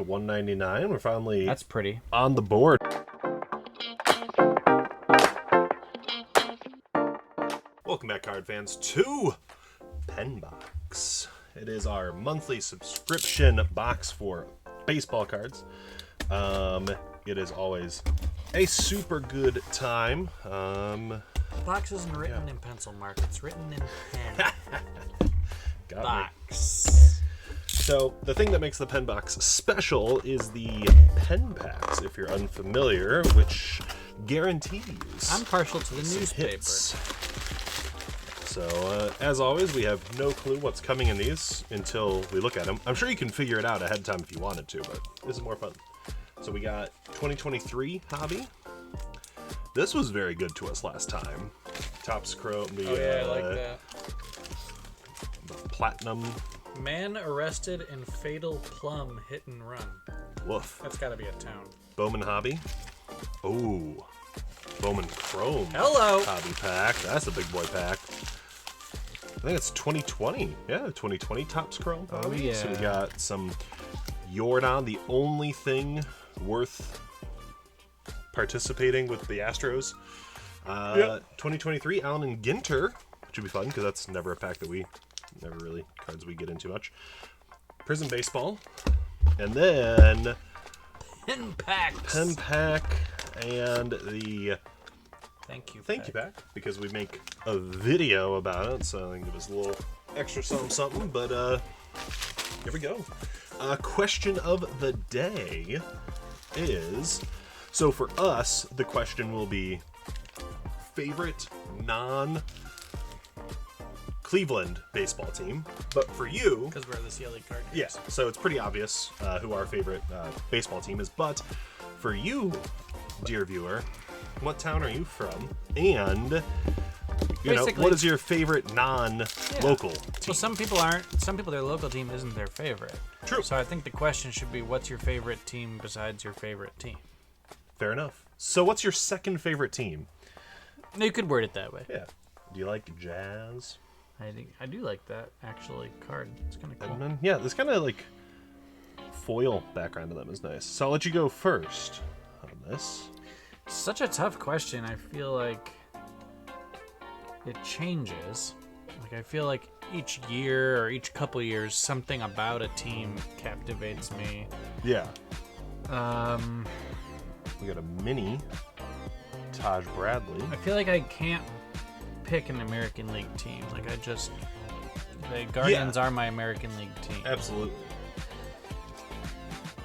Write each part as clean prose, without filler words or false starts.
$199. We're finally That's pretty. on the board. Welcome back, card fans, to Penn Box. It is our monthly subscription box for baseball cards. It is always a super good time. The box isn't written in pencil mark. It's written in pen. Got Box. So the thing that makes the Penn Box special is the Penn Packs, if you're unfamiliar, which guarantees I'm partial to the some newspaper. hits. So, as always, we have no clue what's coming in these until we look at them. I'm sure you can figure it out ahead of time if you wanted to, but this is more fun. So we got 2023 Hobby. This was very good to us last time. Topps Chrome, I like that. the Platinum. Man arrested in fatal plum hit and run. Woof. That's got to be a town. Bowman Hobby. Oh, Bowman Chrome. Hello. Hobby pack. That's a big boy pack. I think it's 2020. Yeah, 2020 Topps Chrome. Oh, yeah. So we got some Jordan, the only thing worth participating with the Astros. 2023 Allen and Ginter, which would be fun because that's never a pack that we never really cards we get into much. Prism Baseball, and then Pen packs. Pen pack and the Thank you pack because we make a video about it, so I think it was a little extra something. But here we go. Question of the day is, so for us, the question will be favorite non-Cleveland baseball team. But for you, because we're the CLE card games. yes, so it's pretty obvious who our favorite baseball team is. But for you, dear viewer, what town are you from? And you know, what is your favorite non-local team? Well, some people their local team isn't their favorite. True. So I think the question should be, what's your favorite team besides your favorite team? Fair enough. So what's your second favorite team? You could word it that way. Yeah. Do you like Jazz? I do like that actually card. It's kind of cool. And then, yeah, this kind of like foil background to them is nice. So I'll let you go first on this. Such a tough question. I feel like it changes. Like I feel like each year or each couple years, something about a team captivates me. Yeah. Um, We got a mini Taj Bradley. I feel like I can't pick an American League team. Like the Guardians are my American League team. Absolutely.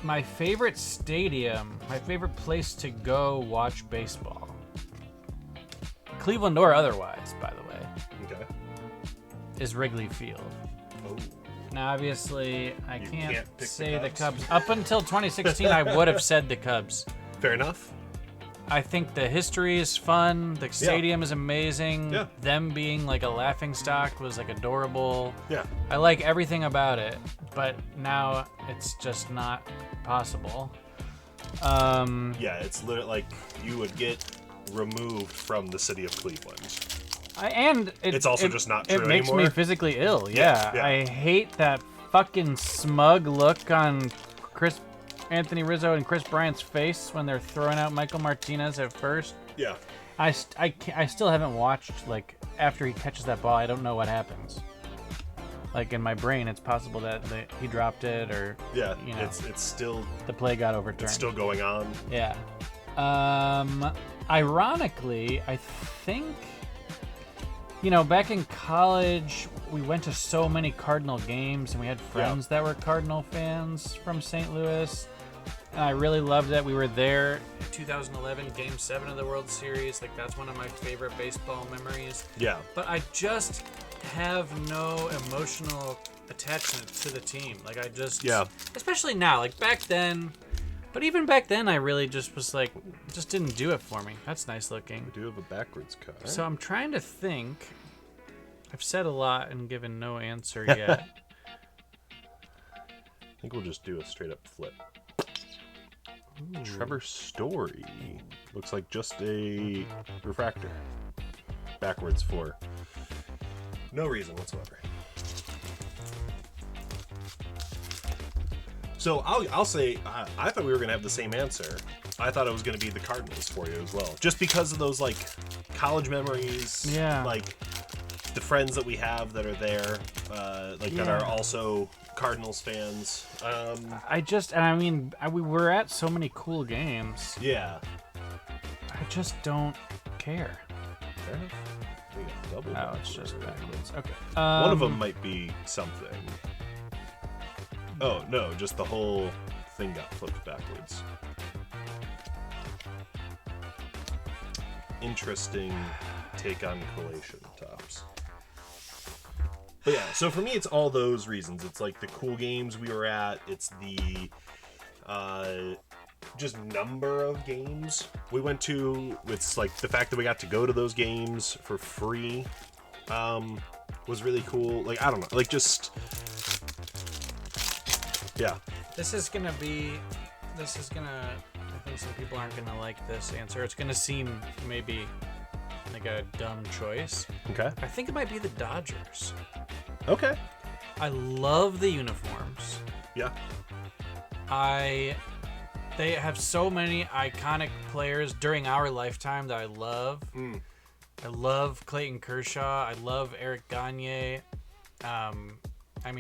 My favorite stadium, my favorite place to go watch baseball, Cleveland or otherwise, by the way, Okay. is Wrigley Field. Oh. Now, obviously, I You can't can't pick say the the Cubs. Cubs. Up until 2016, I would have said the Cubs. Fair enough. I think the history is fun. The stadium is amazing. Yeah. Them being like a laughingstock was like adorable. Yeah. I like everything about it, but now it's just not possible. Yeah, it's literally like you would get removed from the city of Cleveland. It's also just not true It makes anymore. me physically ill. Yeah. Yeah. I hate that fucking smug look on Anthony Rizzo and Chris Bryant's face when they're throwing out Michael Martinez at first. Yeah. I still haven't watched, like, after he catches that ball, I don't know what happens. Like, in my brain, it's possible that he dropped it or, Yeah. you know, It's still the play got overturned. it's still going on. Yeah. Ironically, I think, you know, back in college, we went to so many Cardinal games, and we had friends that were Cardinal fans from St. Louis. And I really loved that. We were there in 2011, Game 7 of the World Series. Like, that's one of my favorite baseball memories. Yeah. But I just have no emotional attachment to the team. Like, I just... Yeah. Especially now. Like, back then... But even back then, I really just was like... Just didn't do it for me. That's nice looking. We do have a backwards cut. So I'm trying to think. I've said a lot and given no answer yet. I think we'll just do a straight up flip. Ooh. Trevor Story. Looks like just a refractor. Backwards for no reason whatsoever. So I'll say I thought we were gonna have the same answer. I thought it was gonna be the Cardinals for you as well, just because of those like college memories. Yeah. Like the friends that we have that are there, that are also Cardinals fans. We were at so many cool games. Yeah. I just don't care. Fair enough. We got double. Oh, it's just backwards. Okay. One of them might be something. Oh no, just the whole thing got flipped backwards. Interesting take on collation tops. But yeah, so for me it's all those reasons. It's like the cool games we were at, it's the just number of games we went to. It's like the fact that we got to go to those games for free was really cool. Like, I don't know, like just yeah. This is gonna, I think some people aren't gonna like this answer. It's gonna seem maybe like a dumb choice. Okay. I think it might be the Dodgers. Okay. I love the uniforms. Yeah. They have so many iconic players during our lifetime that I love. I love Clayton Kershaw. I love Eric Gagne.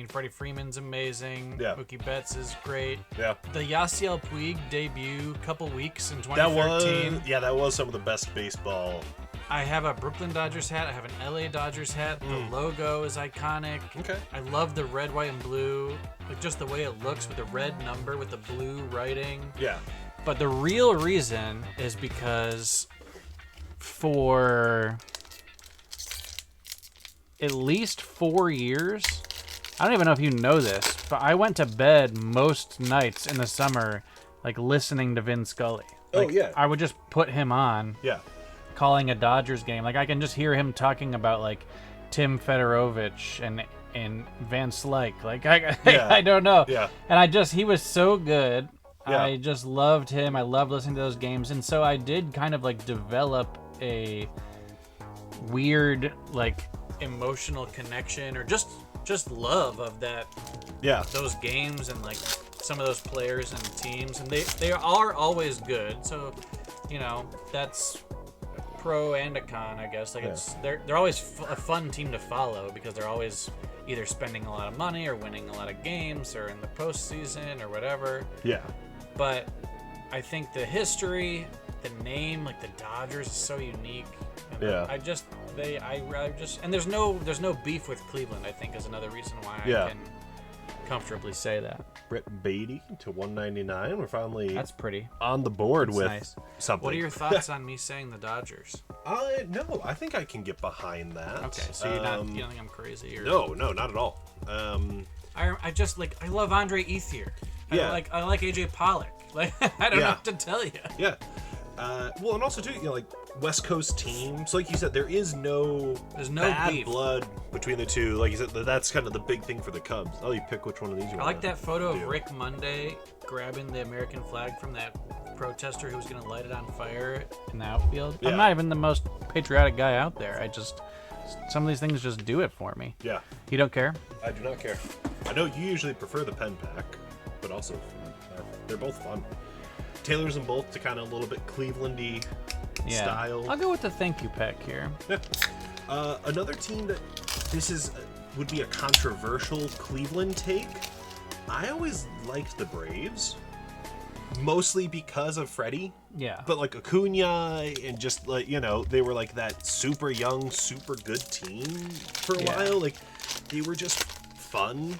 Freddie Freeman's amazing. Yeah. Mookie Betts is great. Yeah. The Yasiel Puig debut couple weeks in 2013. That was some of the best baseball. I have a Brooklyn Dodgers hat. I have an LA Dodgers hat. The logo is iconic. Okay. I love the red, white, and blue. Like just the way it looks with the red number with the blue writing. Yeah. But the real reason is because for at least 4 years, I don't even know if you know this, but I went to bed most nights in the summer like listening to Vin Scully. Like, oh yeah. I would just put him on. Yeah. Calling a Dodgers game. Like I can just hear him talking about like Tim Fedorovich and Van Slyke. Like I don't know. Yeah. And he was so good. Yeah. I just loved him. I loved listening to those games. And so I did kind of like develop a weird like emotional connection or just love of that. Yeah. Those games and like some of those players and teams, and they are always good. So, that's pro and a con, I guess. Like they're always a fun team to follow because they're always either spending a lot of money or winning a lot of games or in the postseason or whatever. Yeah. But I think the history, the name, like the Dodgers, is so unique. And Yeah. and there's no beef with Cleveland. I think is another reason why I can comfortably say that. Brett Beatty to 199. We're finally That's pretty on the board with nice. something. What are your thoughts on me saying the Dodgers? No, I think I can get behind that. Okay, so you don't think I'm crazy? Or... No, not at all. I just I love Andre Ethier. Yeah. I like AJ Pollock. Like I don't know what to tell you. Yeah. And also too, like West Coast teams, like you said, there's no bad beef. blood between the two. Like you said, that's kind of the big thing for the Cubs. Oh, you pick which one of these you want. I like that photo of Rick Monday grabbing the American flag from that protester who was going to light it on fire in the outfield. Yeah. I'm not even the most patriotic guy out there. Some of these things just do it for me. Yeah. You don't care? I do not care. I know you usually prefer the Penn pack, but also they're both fun. Tailors them both to kind of a little bit Cleveland-y style. I'll go with the thank you pack here. Yeah. Another team that would be a controversial Cleveland take. I always liked the Braves, mostly because of Freddie. Yeah. But like Acuna and just like they were like that super young, super good team for a while. Like they were just fun.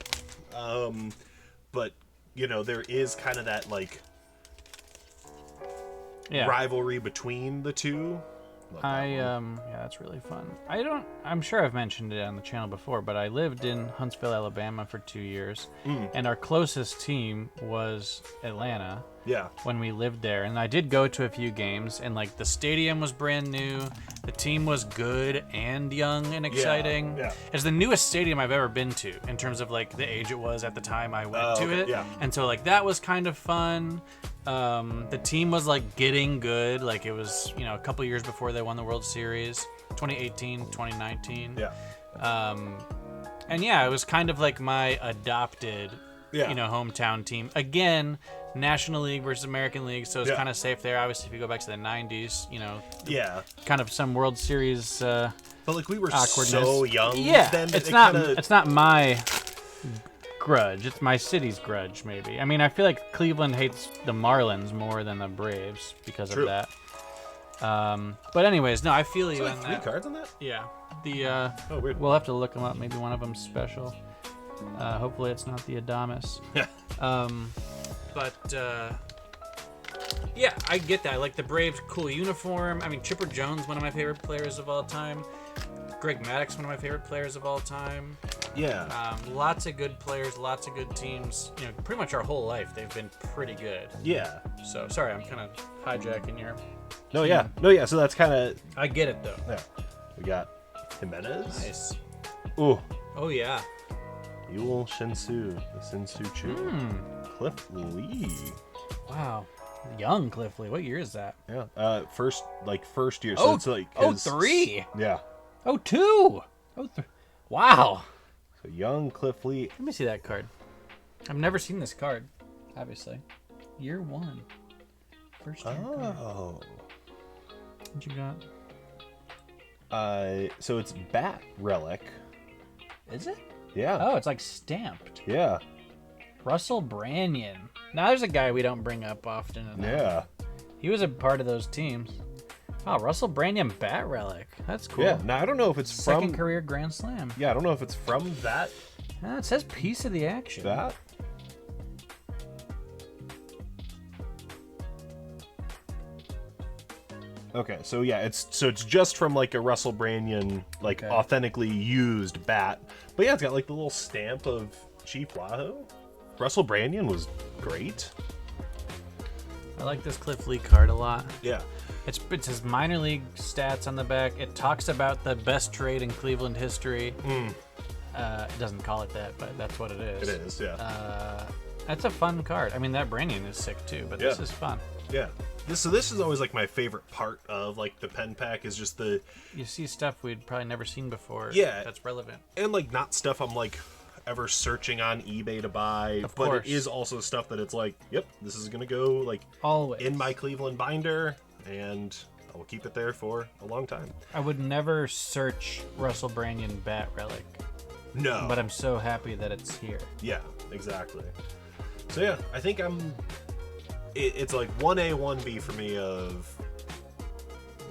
But there is kind of that like rivalry between the two. That's really fun. I'm sure I've mentioned it on the channel before, but I lived in Huntsville, Alabama for 2 years, and our closest team was Atlanta. Yeah. When we lived there, and I did go to a few games, and like the stadium was brand new, the team was good and young and exciting. Yeah. It's the newest stadium I've ever been to in terms of like the age it was at the time I went to it. Yeah. And so like that was kind of fun. The team was like getting good, like it was a couple years before they won the World Series, 2018, 2019. Yeah. And yeah, it was kind of like my adopted Yeah. hometown team. Again, National League versus American League, so it's Yeah. kind of safe there. Obviously, if you go back to the 90s, Yeah. kind of some World Series But like we were awkwardness. so young. Yeah, then it's it not. kinda- It's not my grudge. It's my city's grudge, maybe. I mean, I feel like Cleveland hates the Marlins more than the Braves because True. of that. But anyways, no, I feel you Is there, on like 3 that. cards on that? Yeah. The Oh, weird. we'll have to look them up. Maybe one of them's special. Hopefully, it's not the Adamas. Yeah, I get that. I like the Braves' cool uniform. I mean, Chipper Jones, one of my favorite players of all time. Greg Maddux, one of my favorite players of all time. Yeah. Lots of good players, lots of good teams. Pretty much our whole life, they've been pretty good. Yeah. So, sorry, I'm kind of hijacking your... No, yeah. No, yeah. So that's kind of. I get it, though. Yeah. We got Jimenez. Nice. Ooh. Oh, yeah. Yul Shinsu. The Shinsu Chu. Cliff Lee. Wow. Young Cliff Lee. What year is that? Yeah. First year. So it's like. Oh, his- 03. Yeah. Oh, 2. Oh, 3. Wow. So young Cliff Lee. Let me see that card. I've never seen this card, obviously. Year 1. First year card. Oh. What you got? So it's Bat Relic. Is it? Yeah. Oh, it's like stamped. Yeah. Russell Branyan. Now there's a guy we don't bring up often enough. Yeah. He was a part of those teams. Wow, Russell Branyan Bat Relic. That's cool. Yeah. Now I don't know if it's Second from. career Grand Slam. Yeah, I don't know if it's from that. It says piece of the action. That. Okay, so yeah, it's just from like a Russell Branyan, like Okay. authentically used bat. But yeah, it's got like the little stamp of Chief Wahoo. Russell Branyan was great. I like this Cliff Lee card a lot. Yeah. It's his minor league stats on the back. It talks about the best trade in Cleveland history. It doesn't call it that, but that's what it is. It is, yeah. That's a fun card. I mean, that Branyan is sick too, but this Yeah. is fun. Yeah. This is always like my favorite part of like the Penn pack is just the You see stuff we'd probably never seen before. Yeah. That's relevant. and like not stuff I'm like ever searching on eBay to buy, Of but course. it is also stuff that it's like, yep, this is gonna go like Always. in my Cleveland binder, and I will keep it there for a long time. I would never search Russell Branyan Bat Relic, No, but I'm so happy that it's here. yeah, exactly. So yeah, I think it's like 1A, 1B for me of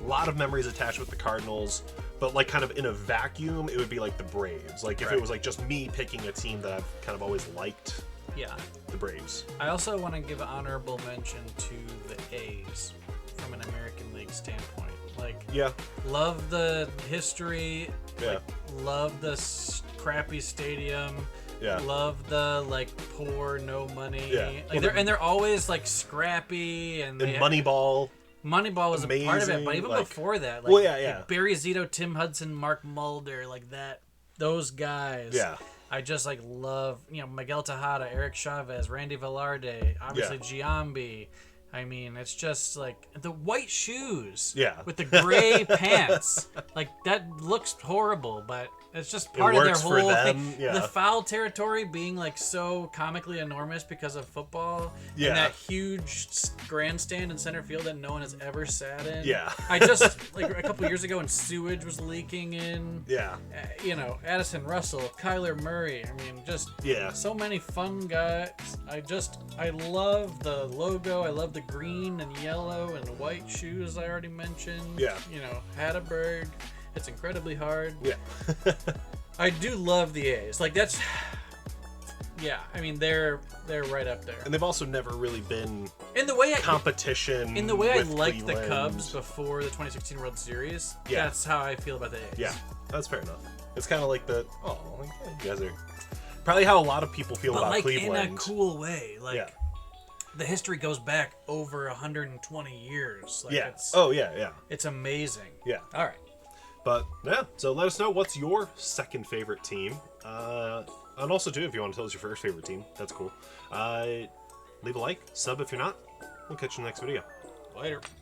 a lot of memories attached with the Cardinals, but like kind of in a vacuum, it would be like the Braves. Like if it Right. was like just me picking a team that I've kind of always liked, Yeah. the Braves. I also want to give honorable mention to the A's from an American League standpoint. Like, Yeah, love the history. Yeah. Like, love the crappy stadium. yeah, Love the like poor, no money. Yeah. Like, Well, they're always like scrappy and and Moneyball. Moneyball was a part of it, but amazing, even like- before that, like, Well, yeah. like Barry Zito, Tim Hudson, Mark Mulder, like that, those guys. Yeah. I just like love, Miguel Tejada, Eric Chavez, Randy Velarde, obviously Giambi. I mean, it's just like the white shoes, Yeah. with the gray pants. Like that looks horrible, but it's just part of their works for whole them, thing. yeah. The foul territory being like so comically enormous because of football, Yeah. and that huge grandstand in center field that no one has ever sat in. Yeah. I just like a couple years ago when sewage was leaking in. Yeah, Addison Russell, Kyler Murray. I mean, just Yeah. so many fun guys. I love the logo. I love the green and yellow and white shoes I already mentioned. Yeah. Hatterberg. It's incredibly hard. yeah, I do love the A's. Like that's, yeah. I mean, they're right up there. and they've also never really been In the way competition. I with liked the Cleveland. Cubs before the 2016 World Series. Yeah. That's how I feel about the A's. Yeah, that's fair enough. It's kind of like you guys are probably how a lot of people feel But about like Cleveland. in a cool way. Like. Yeah. The history goes back over 120 years. Like Yeah. It's, Oh yeah. it's amazing. Yeah. All right. But yeah, so let us know what's your second favorite team. And also too, if you want to tell us your first favorite team, that's cool. Leave a like, sub if you're not. We'll catch you in the next video. Later.